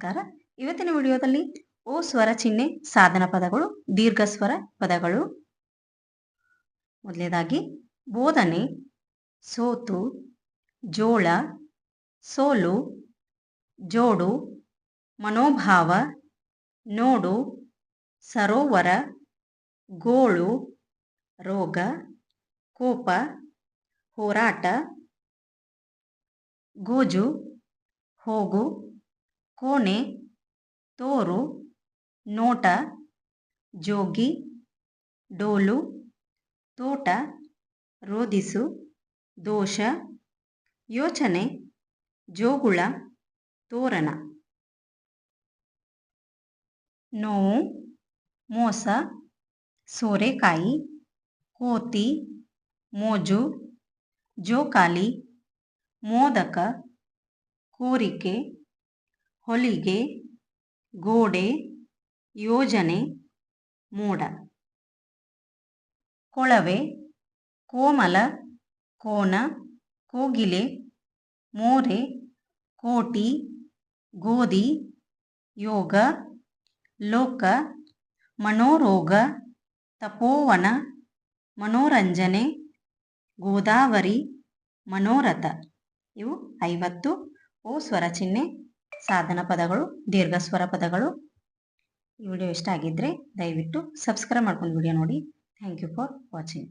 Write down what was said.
ನಮಸ್ಕಾರ. ಇವತ್ತಿನ ವಿಡಿಯೋದಲ್ಲಿ ಓ ಸ್ವರ ಚಿಹ್ನೆ ಸಾಧನ ಪದಗಳು, ದೀರ್ಘ ಸ್ವರ ಪದಗಳು. ಮೊದಲನೇದಾಗಿ ಬೋಧನೆ, ಸೋತು, ಜೋಳ, ಸೋಲು, ಜೋಡು, ಮನೋಭಾವ, ನೋಡು, ಸರೋವರ, ಗೋಳು, ರೋಗ, ಕೋಪ, ಹೋರಾಟ, ಗೋಜು, ಹೋಗು, ಕೋಣೆ, ತೋರು, ನೋಟ, ಜೋಗಿ, ಡೋಲು, ತೋಟ, ರೋಧಿಸು, ದೋಷ, ಯೋಚನೆ, ಜೋಗುಳ, ತೋರಣ. ನೋವು, ಮೋಸ, ಸೋರೆಕಾಯಿ, ಕೋತಿ, ಮೋಜು, ಜೋಕಾಲಿ, ಮೋದಕ, ಕೋರಿಕೆ, ಹೊಲಿಗೆ, ಗೋಡೆ, ಯೋಜನೆ, ಮೋಡ. ಕೊಳವೆ, ಕೋಮಲ, ಕೋನ, ಕೋಗಿಲೆ, ಮೋರೆ, ಕೋಟಿ, ಗೋಧಿ, ಯೋಗ, ಲೋಕ, ಮನೋರೋಗ, ತಪೋವನ, ಮನೋರಂಜನೆ, ಗೋದಾವರಿ, ಮನೋರಥ. ಇವು 50 ಓ ಸ್ವರ ಚಿಹ್ನೆ ಸಾಧನ ಪದಗಳು, ದೀರ್ಘ ಸ್ವರ ಪದಗಳು. ಈ ವಿಡಿಯೋ ಇಷ್ಟ ಆಗಿದ್ದರೆ ದಯವಿಟ್ಟು ಸಬ್ಸ್ಕ್ರೈಬ್ ಮಾಡ್ಕೊಂಡು ವಿಡಿಯೋ ನೋಡಿ. Thank you for watching.